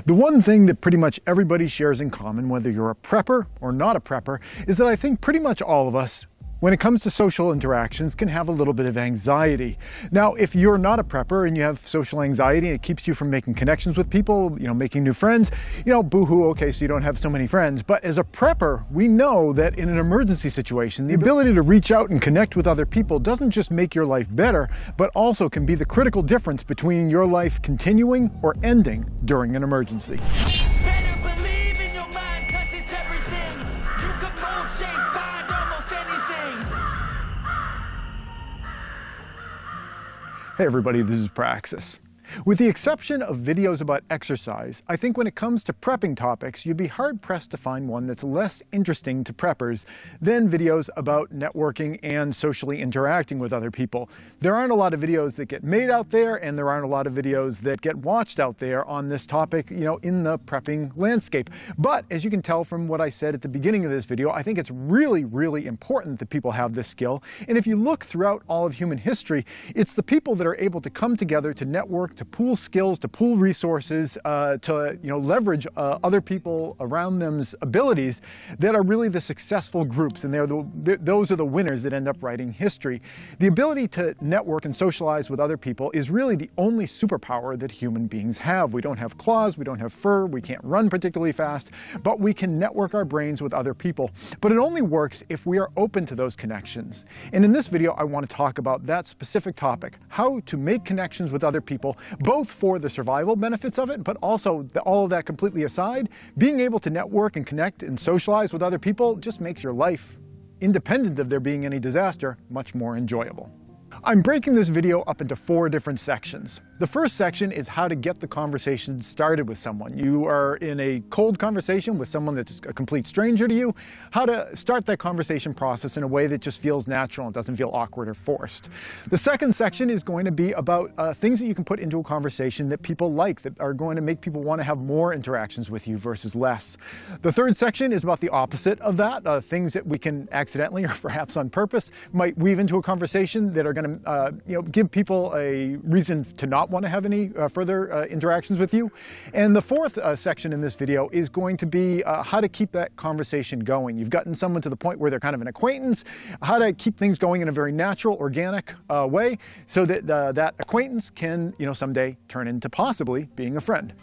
The one thing that pretty much everybody shares in common, whether you're a prepper or not a prepper, is that I think pretty much all of us, when it comes to social interactions, can have a little bit of anxiety. Now, if you're not a prepper and you have social anxiety and it keeps you from making connections with people, making new friends, boo-hoo, okay, so you don't have so many friends. But as a prepper, we know that in an emergency situation, the ability to reach out and connect with other people doesn't just make your life better, but also can be the critical difference between your life continuing or ending during an emergency. Hey everybody, this is Praxis. With the exception of videos about exercise, I think when it comes to prepping topics, you'd be hard-pressed to find one that's less interesting to preppers than videos about networking and socially interacting with other people. There aren't a lot of videos that get made out there, and there aren't a lot of videos that get watched out there on this topic, in the prepping landscape. But as you can tell from what I said at the beginning of this video, I think it's really, really important that people have this skill. And if you look throughout all of human history, it's the people that are able to come together to network, to pool skills, to pool resources, to leverage other people around them's abilities that are really the successful groups, and those are the winners that end up writing history. The ability to network and socialize with other people is really the only superpower that human beings have. We don't have claws, we don't have fur, we can't run particularly fast, but we can network our brains with other people. But it only works if we are open to those connections. And in this video, I want to talk about that specific topic, how to make connections with other people, both for the survival benefits of it, but also all of that completely aside, being able to network and connect and socialize with other people just makes your life, independent of there being any disaster, much more enjoyable. I'm breaking this video up into 4 different sections. The first section is how to get the conversation started with someone. You are in a cold conversation with someone that's a complete stranger to you, how to start that conversation process in a way that just feels natural and doesn't feel awkward or forced. The second section is going to be about things that you can put into a conversation that people like, that are going to make people want to have more interactions with you versus less. The third section is about the opposite of that, things that we can accidentally or perhaps on purpose might weave into a conversation that are going to give people a reason to not want to have any further interactions with you. And the fourth section in this video is going to be how to keep that conversation going. You've gotten someone to the point where they're kind of an acquaintance, how to keep things going in a very natural, organic way so that that acquaintance can, someday turn into possibly being a friend.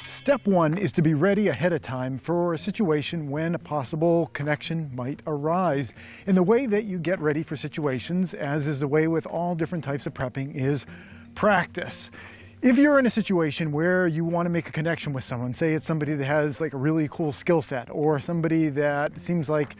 Step 1 is to be ready ahead of time for a situation when a possible connection might arise. And the way that you get ready for situations, as is the way with all different types of prepping, is practice. If you're in a situation where you want to make a connection with someone, say it's somebody that has like a really cool skill set, or somebody that seems like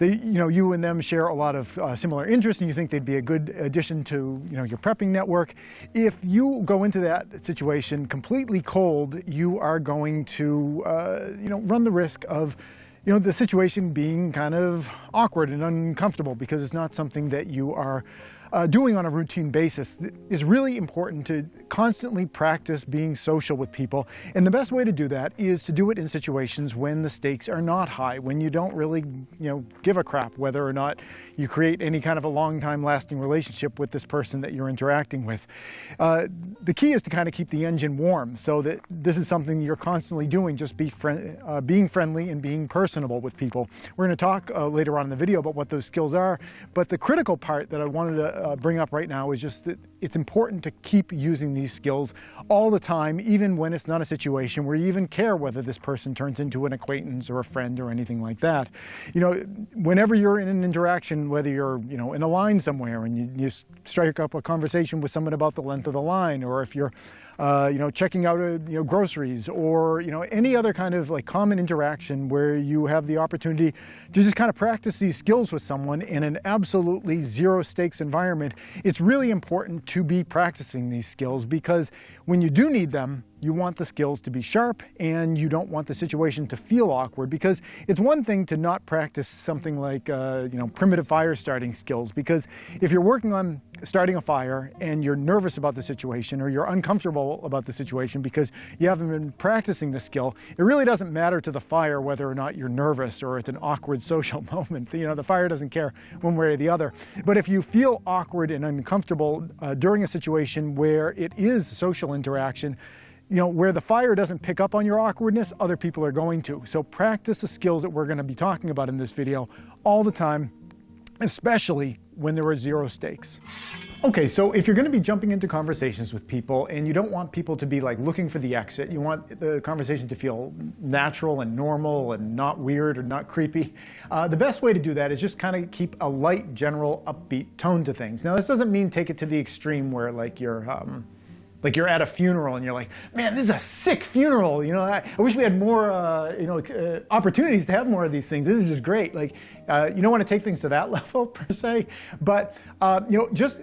you and them share a lot of similar interests, and you think they'd be a good addition to your prepping network. If you go into that situation completely cold, you are going to run the risk of the situation being kind of awkward and uncomfortable because it's not something that you are doing on a routine basis. It's really important to constantly practice being social with people, and the best way to do that is to do it in situations when the stakes are not high, when you don't really give a crap whether or not you create any kind of a long time lasting relationship with this person that you're interacting with. The key is to kind of keep the engine warm so that this is something you're constantly doing, just being friendly and being personable with people. We're going to talk later on in the video about what those skills are, but the critical part that I wanted to bring up right now is just that it's important to keep using these skills all the time, even when it's not a situation where you even care whether this person turns into an acquaintance or a friend or anything like that. Whenever you're in an interaction, whether you're in a line somewhere and you strike up a conversation with someone about the length of the line, or if you're checking out groceries, or any other kind of like common interaction where you have the opportunity to just kind of practice these skills with someone in an absolutely zero stakes environment, it's really important to be practicing these skills, because when you do need them, you want the skills to be sharp, and you don't want the situation to feel awkward, because it's one thing to not practice something like primitive fire starting skills, because if you're working on starting a fire and you're nervous about the situation, or you're uncomfortable about the situation because you haven't been practicing the skill, it really doesn't matter to the fire whether or not you're nervous or it's an awkward social moment. The fire doesn't care one way or the other. But if you feel awkward and uncomfortable during a situation where it is social interaction, where the fire doesn't pick up on your awkwardness, other people are going to. So practice the skills that we're going to be talking about in this video all the time, especially when there are zero stakes. Okay, so if you're going to be jumping into conversations with people and you don't want people to be like looking for the exit, you want the conversation to feel natural and normal and not weird or not creepy, the best way to do that is just kind of keep a light, general, upbeat tone to things. Now, this doesn't mean take it to the extreme where like you're at a funeral and you're like, man, this is a sick funeral. I wish we had more, opportunities to have more of these things. This is just great. Like, you don't want to take things to that level per se, but just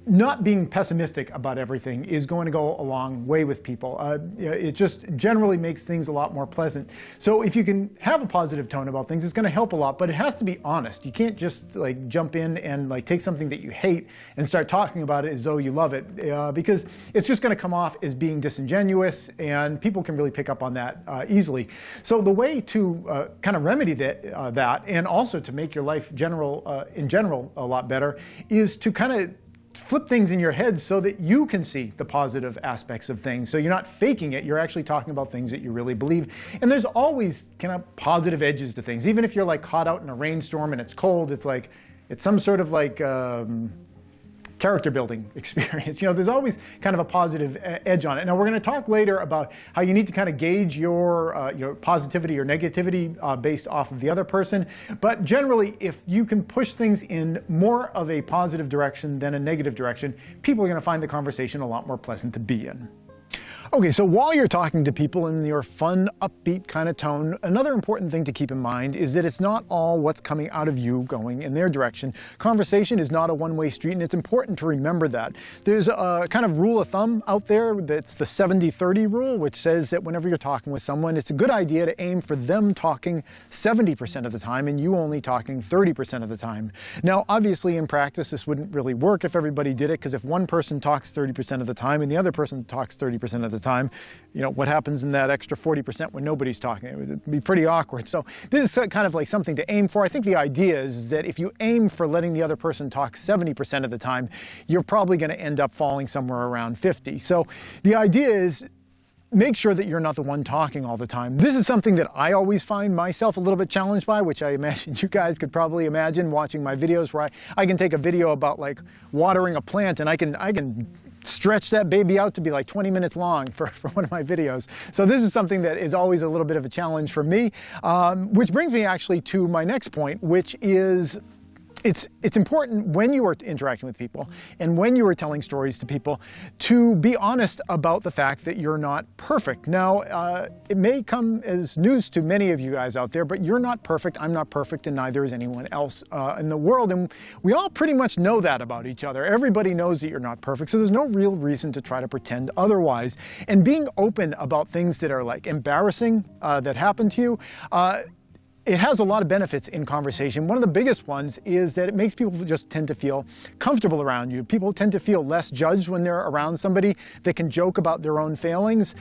not being pessimistic about everything is going to go a long way with people. It just generally makes things a lot more pleasant. So if you can have a positive tone about things, it's going to help a lot, but it has to be honest. You can't just like jump in and like take something that you hate and start talking about it as though you love it, because it's just going to come off as being disingenuous, and people can really pick up on that easily. So the way to kind of remedy that and also to make your life in general a lot better is to kind of flip things in your head so that you can see the positive aspects of things. So you're not faking it, you're actually talking about things that you really believe. And there's always kind of positive edges to things. Even if you're like caught out in a rainstorm and it's cold, it's some sort of like character building experience. There's always kind of a positive edge on it. Now, we're going to talk later about how you need to kind of gauge your positivity or negativity based off of the other person. But generally, if you can push things in more of a positive direction than a negative direction, people are going to find the conversation a lot more pleasant to be in. Okay, so while you're talking to people in your fun, upbeat kind of tone, another important thing to keep in mind is that it's not all what's coming out of you going in their direction. Conversation is not a one-way street, and it's important to remember that. There's a kind of rule of thumb out there that's the 70-30 rule, which says that whenever you're talking with someone, it's a good idea to aim for them talking 70% of the time and you only talking 30% of the time. Now, obviously, in practice, this wouldn't really work if everybody did it, because if one person talks 30% of the time and the other person talks 30% of the time, what happens in that extra 40% when nobody's talking? It would be pretty awkward. So this is kind of like something to aim for. I think the idea is that if you aim for letting the other person talk 70% of the time, you're probably going to end up falling somewhere around 50. So the idea is make sure that you're not the one talking all the time. This is something that I always find myself a little bit challenged by, which I imagine you guys could probably imagine watching my videos, where I can take a video about like watering a plant and I can stretch that baby out to be like 20 minutes long for one of my videos. So this is something that is always a little bit of a challenge for me, which brings me actually to my next point, which is it's important when you are interacting with people and when you are telling stories to people to be honest about the fact that you're not perfect. Now, it may come as news to many of you guys out there, but you're not perfect, I'm not perfect, and neither is anyone else in the world. And we all pretty much know that about each other. Everybody knows that you're not perfect, so there's no real reason to try to pretend otherwise. And being open about things that are like embarrassing that happen to you, it has a lot of benefits in conversation. One of the biggest ones is that it makes people just tend to feel comfortable around you. People tend to feel less judged when they're around somebody that can joke about their own failings.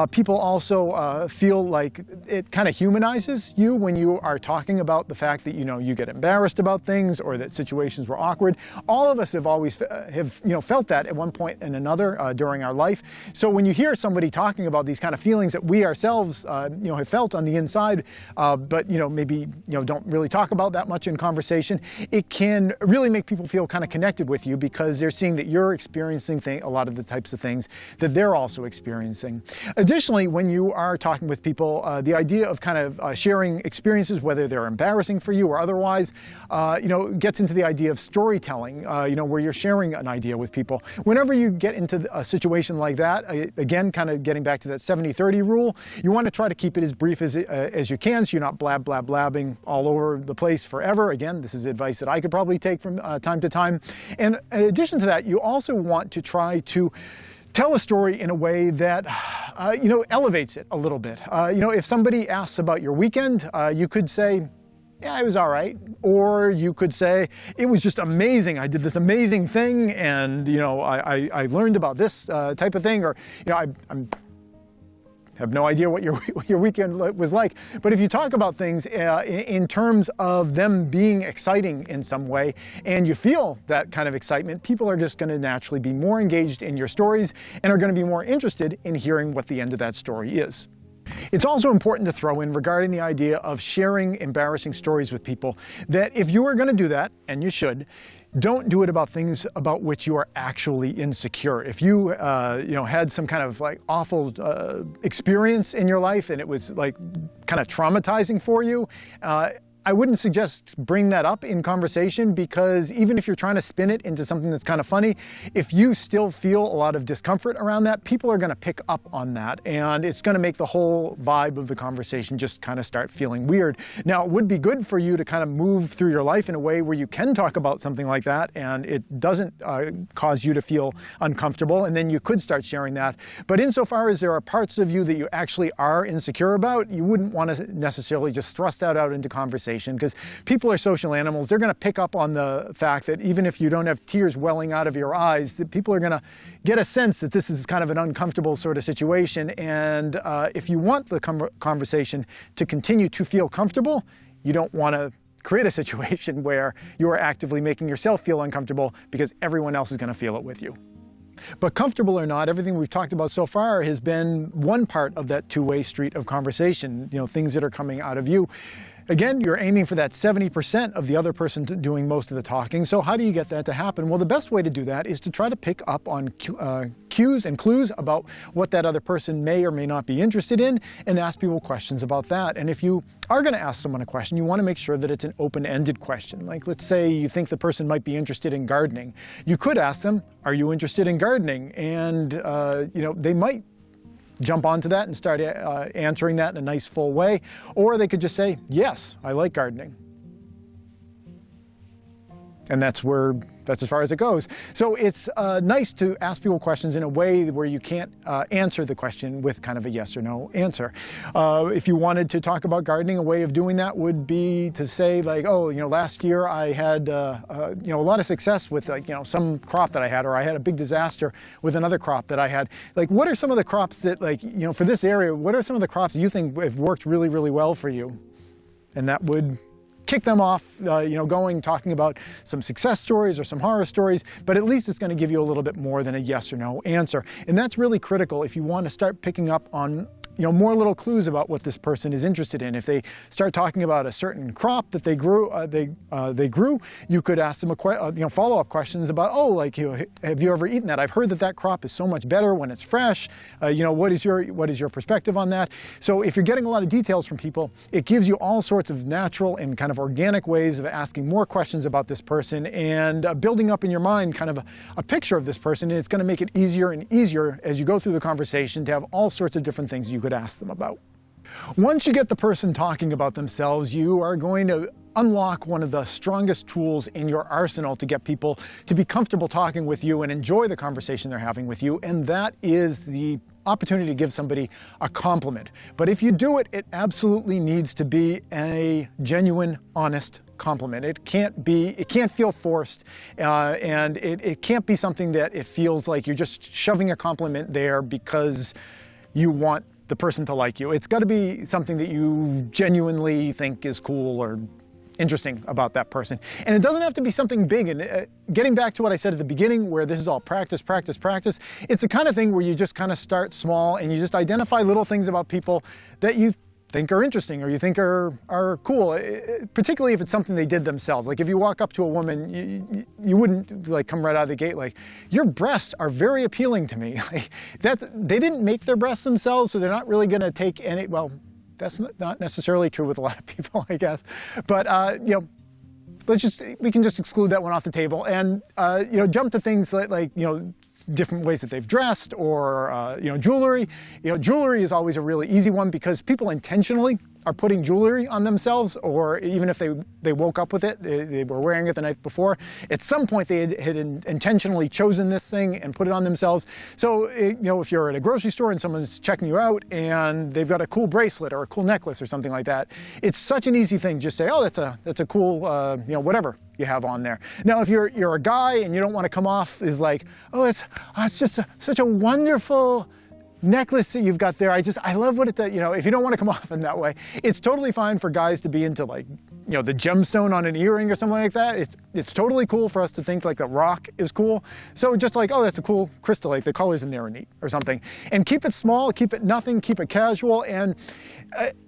People also feel like it kind of humanizes you when you are talking about the fact that, you get embarrassed about things or that situations were awkward. All of us have always felt that at one point and another during our life. So when you hear somebody talking about these kind of feelings that we ourselves have felt on the inside, but maybe don't really talk about that much in conversation, it can really make people feel kind of connected with you because they're seeing that you're experiencing a lot of the types of things that they're also experiencing. Additionally, when you are talking with people, the idea of kind of sharing experiences, whether they're embarrassing for you or otherwise, gets into the idea of storytelling, where you're sharing an idea with people. Whenever you get into a situation like that, again, kind of getting back to that 70-30 rule, you want to try to keep it as brief as you can, so you're not blabbing all over the place forever. Again, this is advice that I could probably take from time to time. And in addition to that, you also want to try to tell a story in a way that, elevates it a little bit. If somebody asks about your weekend, you could say, yeah, it was all right. Or you could say, it was just amazing. I did this amazing thing and, I learned about this type of thing. Or, I'm have no idea what your weekend was like. But if you talk about things in terms of them being exciting in some way, and you feel that kind of excitement, people are just going to naturally be more engaged in your stories and are going to be more interested in hearing what the end of that story is. It's also important to throw in regarding the idea of sharing embarrassing stories with people that if you are going to do that, and you should, don't do it about things about which you are actually insecure. If you, had some kind of like awful experience in your life and it was like kind of traumatizing for you, I wouldn't suggest bring that up in conversation, because even if you're trying to spin it into something that's kind of funny, if you still feel a lot of discomfort around that, people are going to pick up on that, and it's going to make the whole vibe of the conversation just kind of start feeling weird. Now, it would be good for you to kind of move through your life in a way where you can talk about something like that and it doesn't cause you to feel uncomfortable, and then you could start sharing that. But insofar as there are parts of you that you actually are insecure about, you wouldn't want to necessarily just thrust that out into conversation, because people are social animals. They're going to pick up on the fact that even if you don't have tears welling out of your eyes, that people are going to get a sense that this is kind of an uncomfortable sort of situation. And if you want the conversation to continue to feel comfortable, you don't want to create a situation where you are actively making yourself feel uncomfortable because everyone else is going to feel it with you. But comfortable or not, everything we've talked about so far has been one part of that two-way street of conversation, things that are coming out of you. Again, you're aiming for that 70% of the other person doing most of the talking. So how do you get that to happen? Well, the best way to do that is to try to pick up on cues and clues about what that other person may or may not be interested in, and ask people questions about that. And if you are going to ask someone a question, you want to make sure that it's an open-ended question. Like, let's say you think the person might be interested in gardening. You could ask them, "Are you interested in gardening?" And they might jump onto that and start answering that in a nice full way. Or they could just say, "Yes, I like gardening." And that's as far as it goes. So it's nice to ask people questions in a way where you can't answer the question with kind of a yes or no answer. If you wanted to talk about gardening, a way of doing that would be to say, like, last year I had a lot of success with some crop that I had, or I had a big disaster with another crop that I had. Like, what are some of the crops that, for this area, what are some of the crops that you think have worked really, really well for you? And that would kick them off, talking about some success stories or some horror stories, but at least it's going to give you a little bit more than a yes or no answer. And that's really critical if you want to start picking up on more little clues about what this person is interested in. If they start talking about a certain crop that they grew, you could ask them follow-up questions about, have you ever eaten that? I've heard that crop is so much better when it's fresh. What is your perspective on that? So if you're getting a lot of details from people, it gives you all sorts of natural and kind of organic ways of asking more questions about this person and building up in your mind kind of a picture of this person. And it's going to make it easier and easier as you go through the conversation to have all sorts of different things you could ask them about. Once you get the person talking about themselves, you are going to unlock one of the strongest tools in your arsenal to get people to be comfortable talking with you and enjoy the conversation they're having with you, and that is the opportunity to give somebody a compliment. But if you do it, it absolutely needs to be a genuine, honest compliment. It can't feel forced, and it can't be something that it feels like you're just shoving a compliment there because you want the person to like you. It's got to be something that you genuinely think is cool or interesting about that person. And it doesn't have to be something big. And getting back to what I said at the beginning, where this is all practice, practice, practice, it's the kind of thing where you just kind of start small and you just identify little things about people that you think are interesting or you think are cool, particularly if it's something they did themselves. Like if you walk up to a woman, you wouldn't come right out of the gate like, "Your breasts are very appealing to me." They didn't make their breasts themselves, so they're not really going to take any, well, that's not necessarily true with a lot of people, I guess. But, we can just exclude that one off the table and, jump to things like different ways that they've dressed or, jewelry. Jewelry is always a really easy one because people intentionally are putting jewelry on themselves, or even if they woke up with it, they were wearing it the night before. At some point they had intentionally chosen this thing and put it on themselves. So, if you're at a grocery store and someone's checking you out and they've got a cool bracelet or a cool necklace or something like that, it's such an easy thing. Just say, "Oh, that's a cool, whatever you have on there." Now, if you're a guy and you don't want to come off as like, "Oh, it's just such a wonderful necklace that you've got there, I love what it does. You know, if you don't want to come off in that way, it's totally fine for guys to be into, like, you know, the gemstone on an earring or something like that. It's totally cool for us to think like the rock is cool. So just like, oh, that's a cool crystal, like the colors in there are neat or something. And keep it small, keep it nothing, keep it casual, and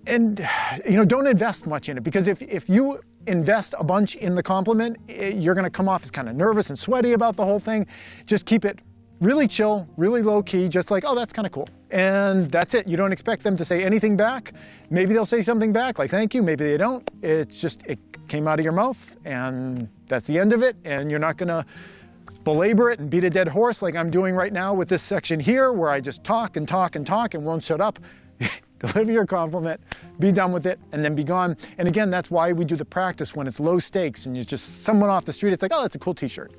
you know, don't invest much in it, because if you invest a bunch in the compliment, you're going to come off as kind of nervous and sweaty about the whole thing. Just keep it really chill, really low key, just like, oh, that's kind of cool. And that's it. You don't expect them to say anything back. Maybe they'll say something back like, thank you. Maybe they don't. It's just, it came out of your mouth and that's the end of it. And you're not going to belabor it and beat a dead horse like I'm doing right now with this section here, where I just talk and talk and talk and won't shut up. Deliver your compliment, be done with it, and then be gone. And again, that's why we do the practice when it's low stakes and you're just someone off the street. It's like, oh, that's a cool t-shirt.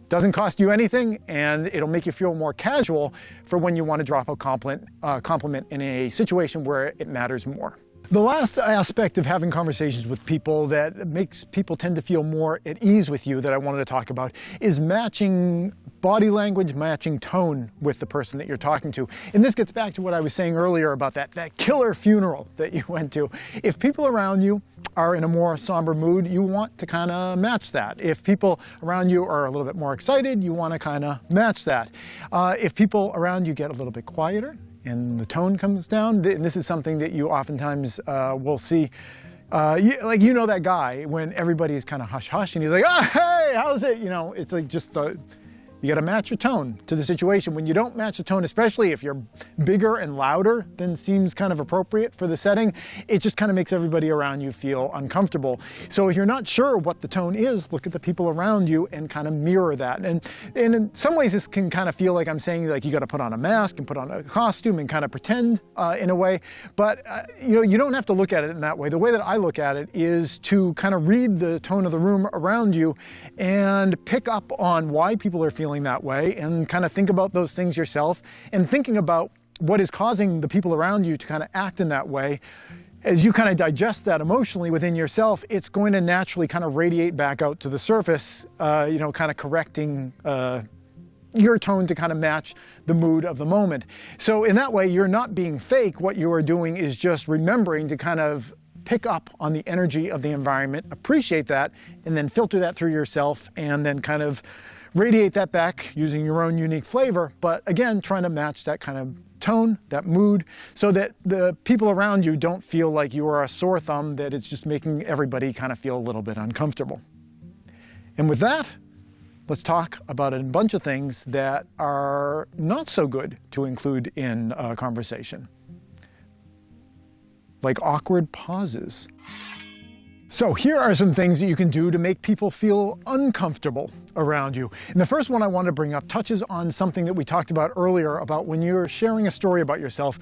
Doesn't cost you anything, and it'll make you feel more casual for when you want to drop a compliment in a situation where it matters more. The last aspect of having conversations with people that makes people tend to feel more at ease with you that I wanted to talk about is matching body language, matching tone with the person that you're talking to. And this gets back to what I was saying earlier about that killer funeral that you went to. If people around you are in a more somber mood, you want to kind of match that. If people around you are a little bit more excited, you want to kind of match that. If people around you get a little bit quieter and the tone comes down, and this is something that you oftentimes will see, like, you know, that guy when everybody is kind of hush-hush and he's like, oh, hey, how's it? You know, it's like just you got to match your tone to the situation. When you don't match the tone, especially if you're bigger and louder than seems kind of appropriate for the setting, it just kind of makes everybody around you feel uncomfortable. So if you're not sure what the tone is, look at the people around you and kind of mirror that. And in some ways, this can kind of feel like I'm saying, like, you got to put on a mask and put on a costume and kind of pretend in a way. But you know, you don't have to look at it in that way. The way that I look at it is to kind of read the tone of the room around you and pick up on why people are feeling that way, and kind of think about those things yourself, and thinking about what is causing the people around you to kind of act in that way. As you kind of digest that emotionally within yourself, it's going to naturally kind of radiate back out to the surface, you know, kind of correcting your tone to kind of match the mood of the moment. So in that way, you're not being fake. What you are doing is just remembering to kind of pick up on the energy of the environment, appreciate that, and then filter that through yourself, and then kind of radiate that back using your own unique flavor, but again, trying to match that kind of tone, that mood, so that the people around you don't feel like you are a sore thumb, that it's just making everybody kind of feel a little bit uncomfortable. And with that, let's talk about a bunch of things that are not so good to include in a conversation, like awkward pauses. So here are some things that you can do to make people feel uncomfortable around you. And the first one I want to bring up touches on something that we talked about earlier, about when you're sharing a story about yourself.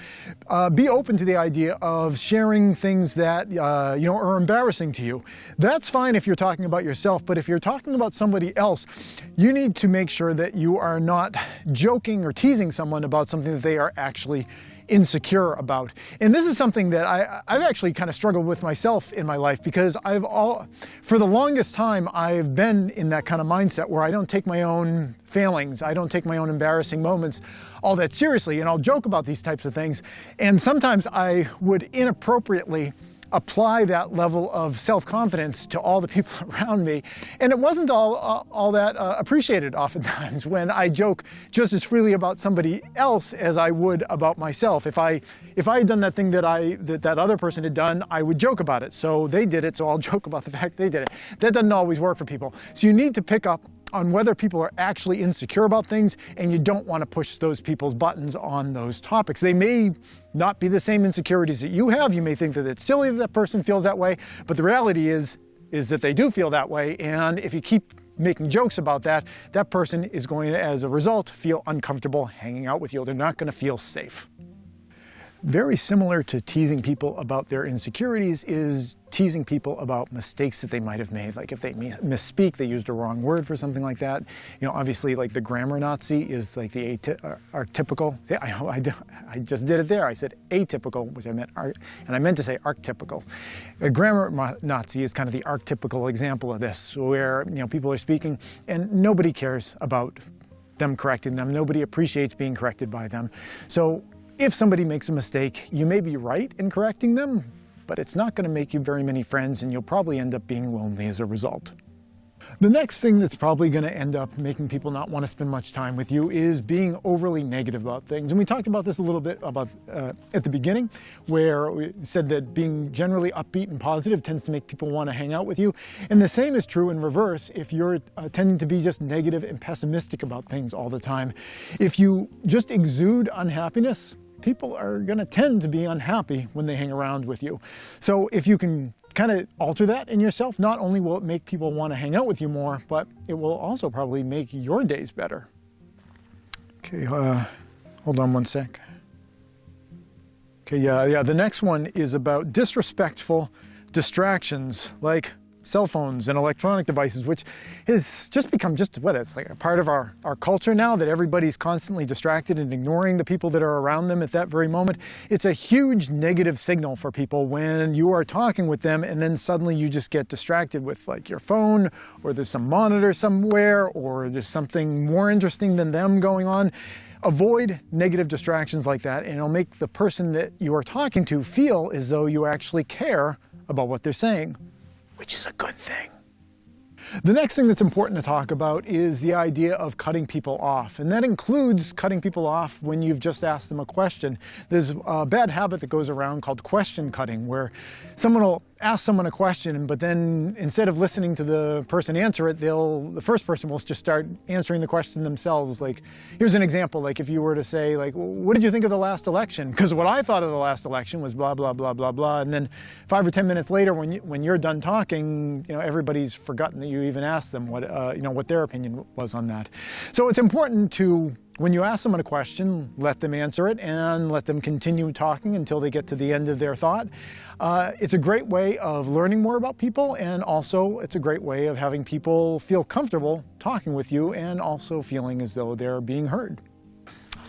Be open to the idea of sharing things that you know, are embarrassing to you. That's fine if you're talking about yourself, but if you're talking about somebody else, you need to make sure that you are not joking or teasing someone about something that they are actually insecure about. And this is something that I've actually kind of struggled with myself in my life, because for the longest time, I've been in that kind of mindset where I don't take my own failings, I don't take my own embarrassing moments all that seriously, and I'll joke about these types of things. And sometimes I would inappropriately apply that level of self-confidence to all the people around me. And it wasn't all that appreciated oftentimes when I joke just as freely about somebody else as I would about myself. If I had done that thing that other person had done, I would joke about it. So they did it, so I'll joke about the fact they did it. That doesn't always work for people. So you need to pick up on whether people are actually insecure about things, and you don't want to push those people's buttons on those topics. They may not be the same insecurities that you have. You may think that it's silly that person feels that way, but the reality is that they do feel that way. And if you keep making jokes about that, that person is going to, as a result, feel uncomfortable hanging out with you. They're not going to feel safe. Very similar to teasing people about their insecurities is teasing people about mistakes that they might have made. Like if they misspeak, they used a wrong word for something like that. You know, obviously, like the grammar Nazi is like the archetypical. See, I just did it there. I said atypical, which I meant and I meant to say archetypical. A grammar Nazi is kind of the archetypical example of this, where, you know, people are speaking and nobody cares about them correcting them. Nobody appreciates being corrected by them. So if somebody makes a mistake, you may be right in correcting them, but it's not going to make you very many friends, and you'll probably end up being lonely as a result. The next thing that's probably going to end up making people not want to spend much time with you is being overly negative about things. And we talked about this a little bit about at the beginning, where we said that being generally upbeat and positive tends to make people want to hang out with you. And the same is true in reverse if you're tending to be just negative and pessimistic about things all the time. If you just exude unhappiness, people are going to tend to be unhappy when they hang around with you. So if you can kind of alter that in yourself, not only will it make people want to hang out with you more, but it will also probably make your days better. Okay, hold on one sec. Okay, yeah, the next one is about disrespectful distractions like cell phones and electronic devices, which has just become it's like a part of our culture now, that everybody's constantly distracted and ignoring the people that are around them at that very moment. It's a huge negative signal for people when you are talking with them and then suddenly you just get distracted with like your phone, or there's some monitor somewhere, or there's something more interesting than them going on. Avoid negative distractions like that, and it'll make the person that you are talking to feel as though you actually care about what they're saying, which is a good thing. The next thing that's important to talk about is the idea of cutting people off. And that includes cutting people off when you've just asked them a question. There's a bad habit that goes around called question cutting, where someone will ask someone a question, but then instead of listening to the person answer it, the first person will just start answering the question themselves. Like, here's an example. Like if you were to say, like, what did you think of the last election? Because what I thought of the last election was blah, blah, blah, blah, blah. And then 5 or 10 minutes later, when you're done talking, everybody's forgotten that you even asked them what their opinion was on that. So it's important to, when you ask someone a question, let them answer it and let them continue talking until they get to the end of their thought. It's a great way of learning more about people, and also it's a great way of having people feel comfortable talking with you and also feeling as though they're being heard.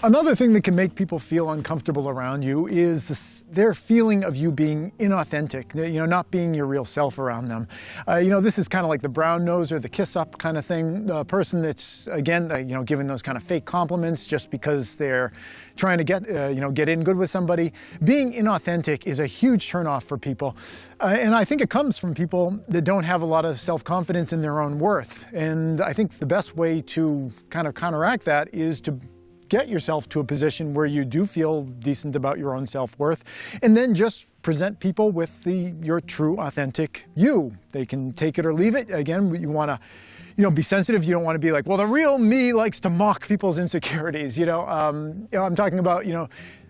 Another thing that can make people feel uncomfortable around you is their feeling of you being inauthentic, not being your real self around them. This is kind of like the brown nose or the kiss up kind of thing. The person that's, again, giving those kind of fake compliments just because they're trying to get in good with somebody. Being inauthentic is a huge turnoff for people. And I think it comes from people that don't have a lot of self-confidence in their own worth. And I think the best way to kind of counteract that is to get yourself to a position where you do feel decent about your own self-worth, and then just present people with your true, authentic you. They can take it or leave it. Again, you want to be sensitive. You don't want to be like, well, the real me likes to mock people's insecurities. I'm talking about,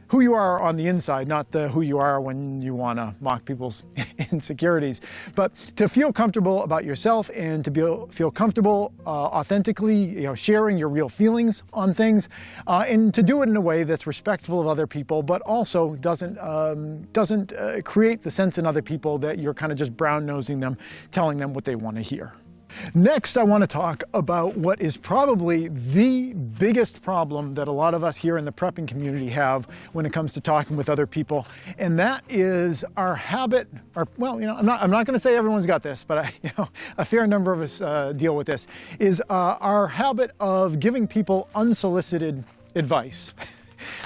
who you are on the inside, not who you are when you want to mock people's insecurities. But to feel comfortable about yourself and to feel comfortable authentically, sharing your real feelings on things, and to do it in a way that's respectful of other people, but also doesn't create the sense in other people that you're kind of just brown-nosing them, telling them what they want to hear. Next, I want to talk about what is probably the biggest problem that a lot of us here in the prepping community have when it comes to talking with other people, and that is our habit, I'm not going to say everyone's got this, but a fair number of us deal with this, is our habit of giving people unsolicited advice.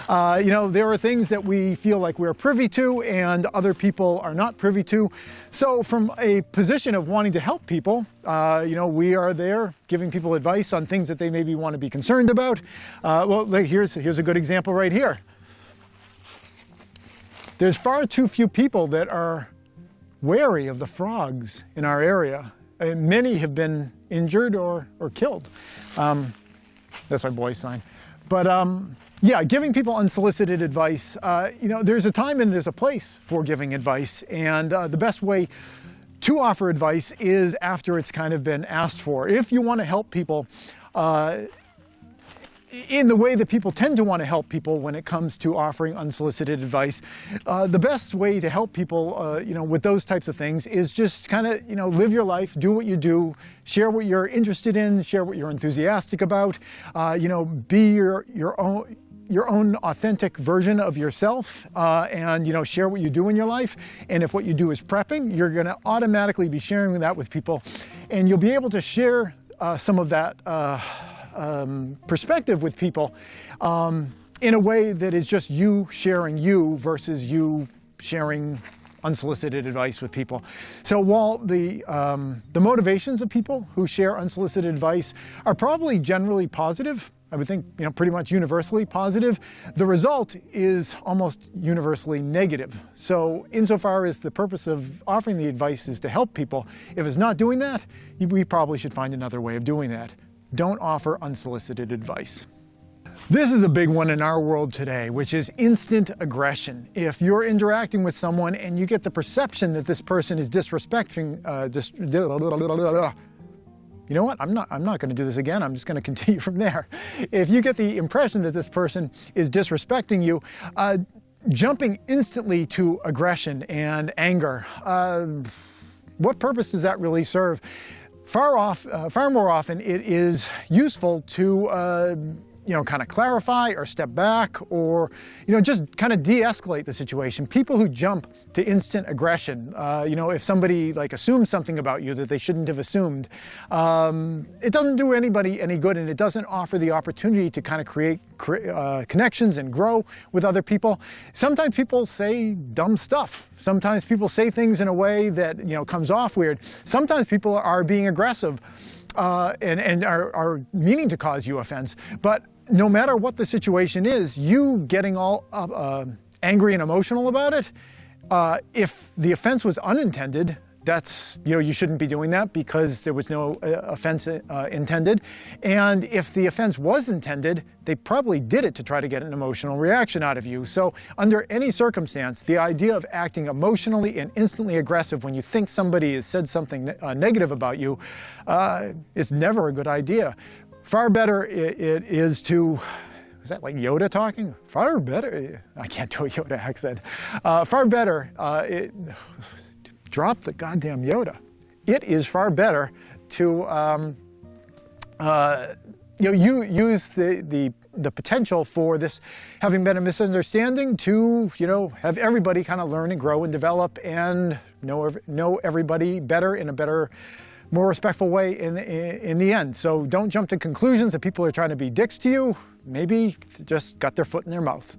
There are things that we feel like we're privy to and other people are not privy to. So from a position of wanting to help people, we are there giving people advice on things that they maybe want to be concerned about. Here's a good example right here. There's far too few people that are wary of the frogs in our area. Many have been injured or killed. That's my boy's sign. But yeah, giving people unsolicited advice, there's a time and there's a place for giving advice, and the best way to offer advice is after it's kind of been asked for. If you want to help people in the way that people tend to want to help people when it comes to offering unsolicited advice, the best way to help people, with those types of things is just kind of, live your life, do what you do, share what you're interested in, share what you're enthusiastic about, be your own authentic version of yourself, and share what you do in your life. And if what you do is prepping, you're going to automatically be sharing that with people, and you'll be able to share some of that perspective with people in a way that is just you sharing you versus you sharing unsolicited advice with people. So while the motivations of people who share unsolicited advice are probably generally positive, I would think, pretty much universally positive, the result is almost universally negative. So insofar as the purpose of offering the advice is to help people, if it's not doing that, we probably should find another way of doing that. Don't offer unsolicited advice. This is a big one in our world today, which is instant aggression. If you're interacting with someone and you get the perception that this person is disrespecting, you know what, I'm not going to do this again, I'm just going to continue from there. If you get the impression that this person is disrespecting you, jumping instantly to aggression and anger, what purpose does that really serve? Far more often it is useful to kind of clarify or step back or, just kind of de-escalate the situation. People who jump to instant aggression, if somebody assumes something about you that they shouldn't have assumed, it doesn't do anybody any good, and it doesn't offer the opportunity to kind of create connections and grow with other people. Sometimes people say dumb stuff. Sometimes people say things in a way that, comes off weird. Sometimes people are being aggressive and are meaning to cause you offense. But no matter what the situation is, you getting all angry and emotional about it, if the offense was unintended, that's, you shouldn't be doing that because there was no offense intended. And if the offense was intended, they probably did it to try to get an emotional reaction out of you. So under any circumstance, the idea of acting emotionally and instantly aggressive when you think somebody has said something negative about you is never a good idea. Far better it is to, is that like Yoda talking? Far better, I can't do a Yoda accent. Far better, drop the goddamn Yoda. It is far better to you use the potential for this having been a misunderstanding to have everybody kind of learn and grow and develop and know everybody better in a better, more respectful way in the end. So don't jump to conclusions that people are trying to be dicks to you. Maybe just got their foot in their mouth.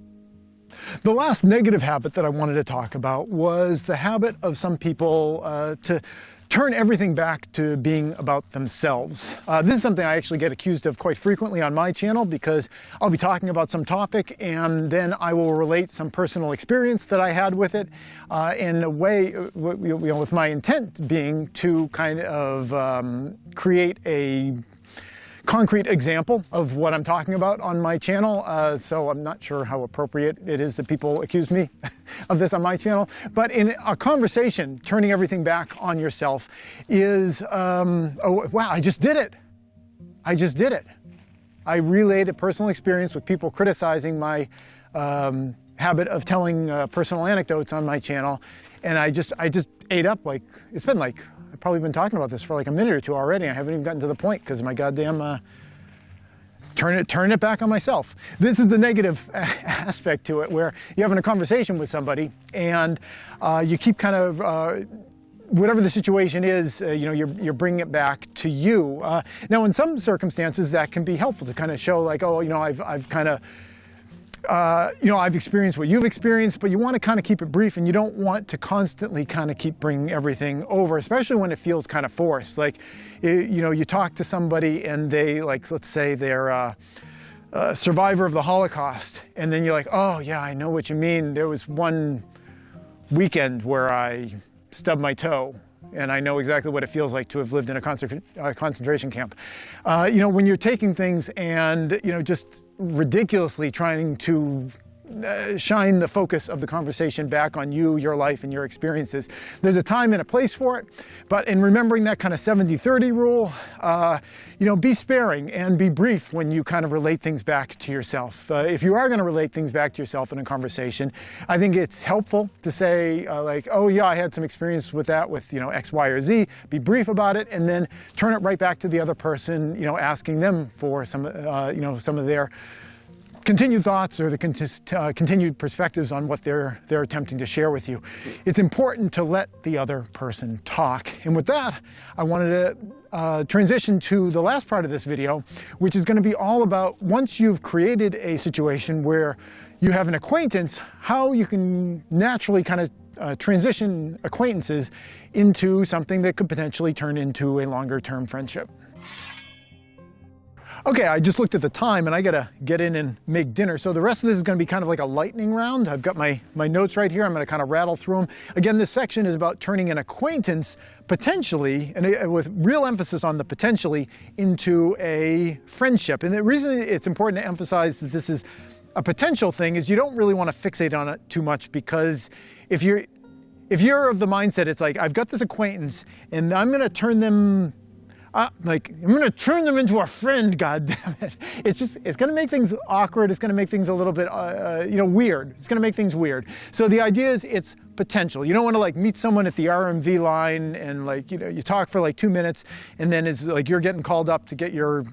The last negative habit that I wanted to talk about was the habit of some people to turn everything back to being about themselves. This is something I actually get accused of quite frequently on my channel because I'll be talking about some topic and then I will relate some personal experience that I had with it in a way, with my intent being to kind of create a concrete example of what I'm talking about on my channel, so I'm not sure how appropriate it is that people accuse me of this on my channel. But in a conversation, turning everything back on yourself is, oh wow, I just did it. I just did it. I relayed a personal experience with people criticizing my habit of telling personal anecdotes on my channel, and I just ate up it's been I've probably been talking about this for a minute or two already. I haven't even gotten to the point because of my goddamn turning it back on myself. This is the negative aspect to it, where you're having a conversation with somebody and you keep kind of whatever the situation is, you're bringing it back to you. Now, in some circumstances, that can be helpful to kind of show I've kind of I've experienced what you've experienced, but you want to kind of keep it brief and you don't want to constantly kind of keep bringing everything over, especially when it feels kind of forced. You talk to somebody and they, let's say they're a survivor of the Holocaust, and then you're like, oh yeah, I know what you mean. There was one weekend where I stubbed my toe, and I know exactly what it feels like to have lived in a concentration camp. When you're taking things and, just ridiculously trying to shine the focus of the conversation back on you, your life, and your experiences. There's a time and a place for it, but in remembering that kind of 70-30 rule, be sparing and be brief when you kind of relate things back to yourself. If you are going to relate things back to yourself in a conversation, I think it's helpful to say oh yeah, I had some experience with that with, X, Y, or Z. Be brief about it and then turn it right back to the other person, asking them for some of their continued thoughts or the continued perspectives on what they're attempting to share with you. It's important to let the other person talk. And with that, I wanted to transition to the last part of this video, which is going to be all about once you've created a situation where you have an acquaintance, how you can naturally kind of transition acquaintances into something that could potentially turn into a longer-term friendship. Okay, I just looked at the time and I gotta get in and make dinner. So the rest of this is gonna be kind of like a lightning round. I've got my notes right here. I'm gonna kind of rattle through them. Again, this section is about turning an acquaintance potentially, and with real emphasis on the potentially, into a friendship. And the reason it's important to emphasize that this is a potential thing is you don't really want to fixate on it too much, because if you're of the mindset, it's like, I've got this acquaintance and I'm gonna turn them I'm going to turn them into a friend, God damn it. It's going to make things awkward. It's going to make things a little bit, weird. It's going to make things weird. So the idea is it's potential. You don't want to like meet someone at the RMV line and you talk for like 2 minutes and then it's like you're getting called up to get your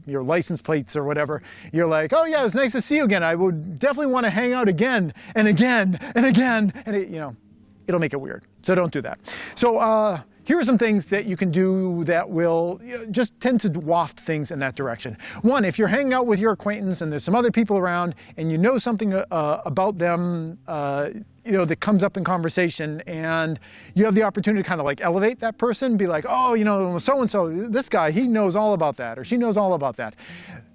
license plates or whatever. You're like, oh yeah, it's nice to see you again. I would definitely want to hang out again and again and again. And it'll make it weird. So don't do that. So, here are some things that you can do that will just tend to waft things in that direction. One, if you're hanging out with your acquaintance and there's some other people around and you know something about them that comes up in conversation, and you have the opportunity to kind of like elevate that person, be like, oh, so-and-so, this guy, he knows all about that, or she knows all about that.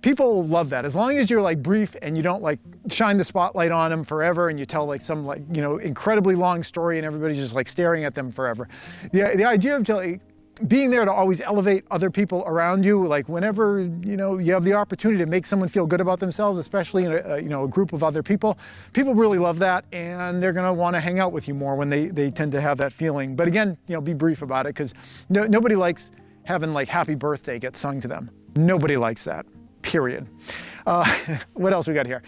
People love that. As long as you're like brief and you don't like shine the spotlight on them forever and you tell like some incredibly long story and everybody's just like staring at them forever. The idea of being there to always elevate other people around you, like whenever you have the opportunity to make someone feel good about themselves, especially in a group of other people really love that, and they're going to want to hang out with you more when they tend to have that feeling. But again, be brief about it, because nobody likes having like happy birthday get sung to them. Nobody likes that. Period. What else we got here?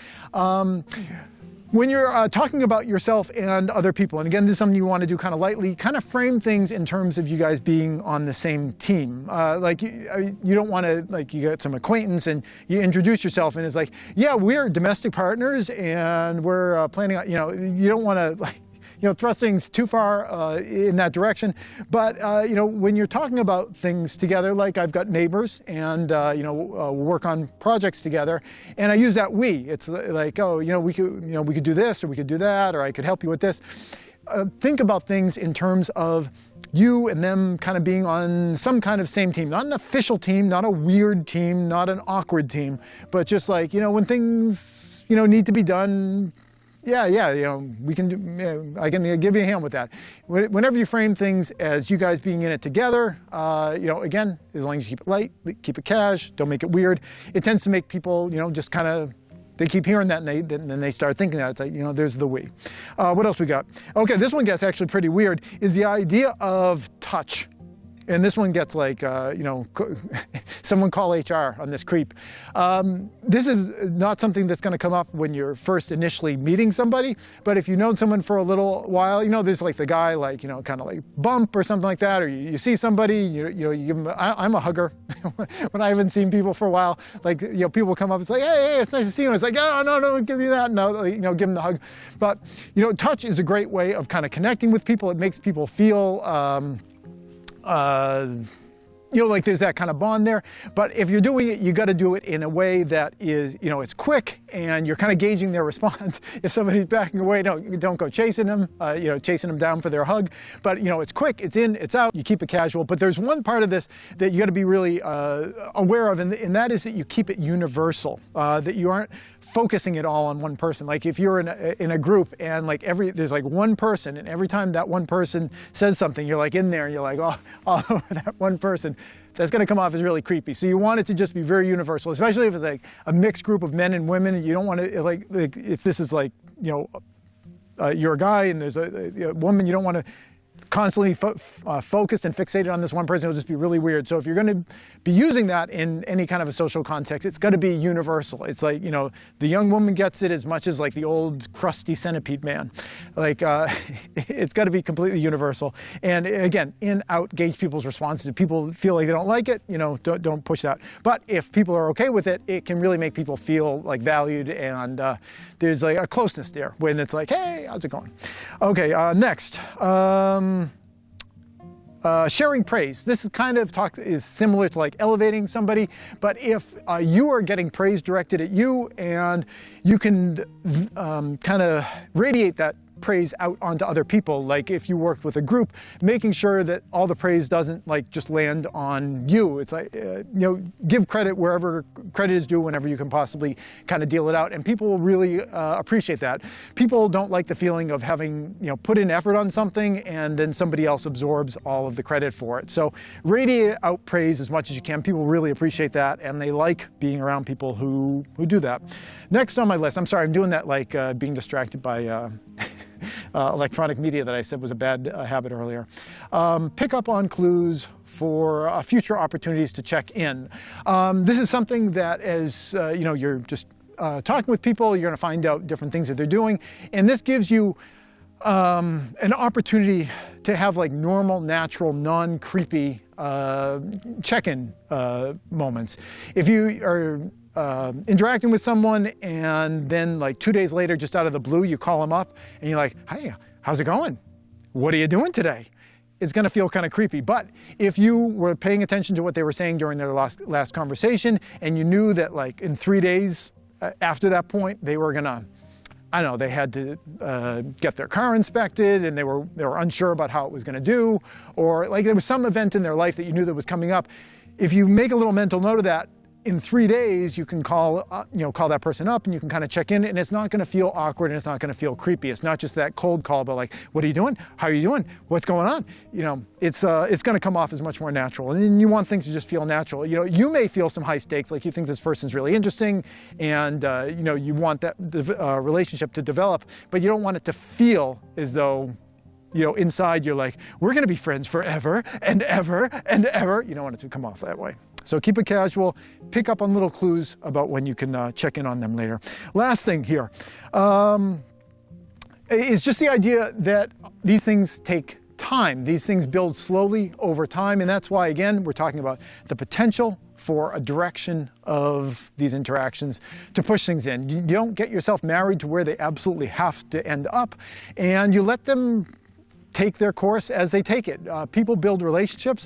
When you're talking about yourself and other people, and again, this is something you want to do kind of lightly, kind of frame things in terms of you guys being on the same team. You don't want to, you get some acquaintance and you introduce yourself and it's like, yeah, we're domestic partners and we're planning on, you don't want to thrust things too far in that direction. But, when you're talking about things together, like I've got neighbors and, work on projects together, and I use that we. It's like, oh, we could do this, or we could do that, or I could help you with this. Think about things in terms of you and them kind of being on some kind of same team, not an official team, not a weird team, not an awkward team, but just like, when things, need to be done, we can do, I can give you a hand with that. Whenever you frame things as you guys being in it together, again, as long as you keep it light, keep it cash, don't make it weird, it tends to make people, just kind of, they keep hearing that and then they start thinking that. It's like, there's the we. What else we got? Okay, this one gets actually pretty weird, is the idea of touch. And this one gets like, someone call HR on this creep. This is not something that's going to come up when you're first initially meeting somebody, but if you've known someone for a little while, there's like the guy, like, kind of like bump or something like that, or you see somebody, you give them, I'm a hugger. When I haven't seen people for a while, like, people come up, it's like, hey, it's nice to see you. It's like, oh, no, don't give me that. No, give them the hug. But, touch is a great way of kind of connecting with people. It makes people feel, like there's that kind of bond there. But if you're doing it, you got to do it in a way that is, it's quick and you're kind of gauging their response. If somebody's backing away, don't go chasing them, chasing them down for their hug. But, it's quick, it's in, it's out, you keep it casual. But there's one part of this that you got to be really aware of, and that is that you keep it universal, that you aren't focusing it all on one person. Like if you're in a group and like there's like one person, and every time that one person says something, you're like in there and you're like, oh, over that one person, that's going to come off as really creepy. So you want it to just be very universal, especially if it's like a mixed group of men and women. You don't want to, like if this is like, you're a guy and there's a woman, you don't want to constantly focused and fixated on this one person, it'll just be really weird. So if you're going to be using that in any kind of a social context, it's got to be universal. It's like, you know, the young woman gets it as much as like the old crusty centipede man. Like, it's got to be completely universal. And again, in, out, gauge people's responses. If people feel like they don't like it, you know, don't push that. But if people are okay with it, it can really make people feel like valued, and there's like a closeness there when it's like, hey, how's it going? Okay, next. Sharing praise. This is kind of is similar to like elevating somebody, but if you are getting praise directed at you, and you can kind of radiate that praise out onto other people, like if you worked with a group, making sure that all the praise doesn't like just land on you. It's like, you know, give credit wherever credit is due whenever you can possibly kind of deal it out, and people will really appreciate that. People don't like the feeling of having, you know, put in effort on something and then somebody else absorbs all of the credit for it. So radiate out praise as much as you can. People really appreciate that, and they like being around people who do that. Next on my list, I'm sorry, I'm doing that like being distracted by electronic media that I said was a bad habit earlier. Pick up on clues for future opportunities to check in. This is something that as you know, you're just talking with people, you're going to find out different things that they're doing, and this gives you an opportunity to have like normal, natural, non-creepy check-in moments. If you are interacting with someone and then like 2 days later, just out of the blue, you call them up and you're like, hey, how's it going? What are you doing today? It's going to feel kind of creepy. But if you were paying attention to what they were saying during their last conversation, and you knew that like in 3 days after that point, they were gonna, I don't know, they had to get their car inspected, and they were unsure about how it was going to do, or like there was some event in their life that you knew that was coming up. If you make a little mental note of that, in 3 days, you can call that person up, and you can kind of check in, and it's not going to feel awkward, and it's not going to feel creepy. It's not just that cold call, but like, what are you doing? How are you doing? What's going on? You know, it's going to come off as much more natural, and you want things to just feel natural. You know, you may feel some high stakes, like you think this person's really interesting, and you know, you want that relationship to develop, but you don't want it to feel as though, you know, inside you're like, we're going to be friends forever and ever and ever. You don't want it to come off that way. So keep it casual, pick up on little clues about when you can check in on them later. Last thing here is just the idea that these things take time. These things build slowly over time, and that's why, again, we're talking about the potential for a direction of these interactions to push things in. You don't get yourself married to where they absolutely have to end up, and you let them take their course as they take it. People build relationships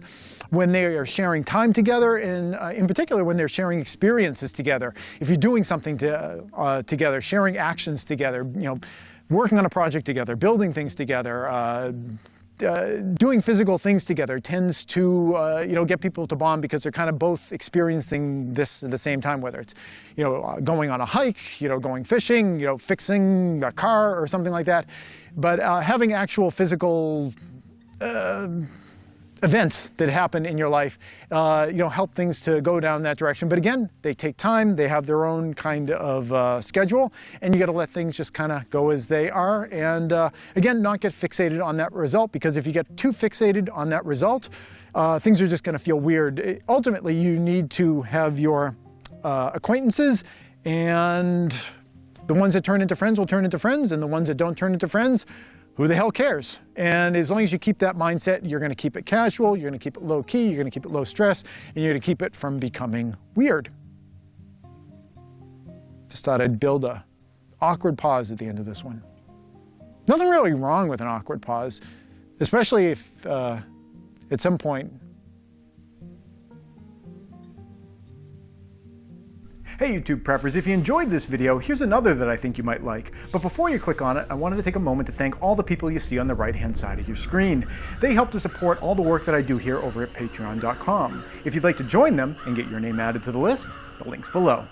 when they are sharing time together, and in particular when they're sharing experiences together. If you're doing something together, sharing actions together, you know, working on a project together, building things together, doing physical things together tends to you know, get people to bond, because they're kind of both experiencing this at the same time, whether it's, you know, going on a hike, you know, going fishing, you know, fixing a car or something like that. But having actual physical events that happen in your life, you know, help things to go down that direction. But again, they take time, they have their own kind of schedule, and you got to let things just kind of go as they are. And again, not get fixated on that result, because if you get too fixated on that result, things are just going to feel weird. Ultimately, you need to have your acquaintances, and the ones that turn into friends will turn into friends, and the ones that don't turn into friends, who the hell cares? And as long as you keep that mindset, you're going to keep it casual, you're going to keep it low key, you're going to keep it low stress, and you're going to keep it from becoming weird. Just thought I'd build a awkward pause at the end of this one. Nothing really wrong with an awkward pause, especially if at some point. Hey YouTube preppers, if you enjoyed this video, here's another that I think you might like. But before you click on it, I wanted to take a moment to thank all the people you see on the right-hand side of your screen. They help to support all the work that I do here over at patreon.com. If you'd like to join them and get your name added to the list, the link's below.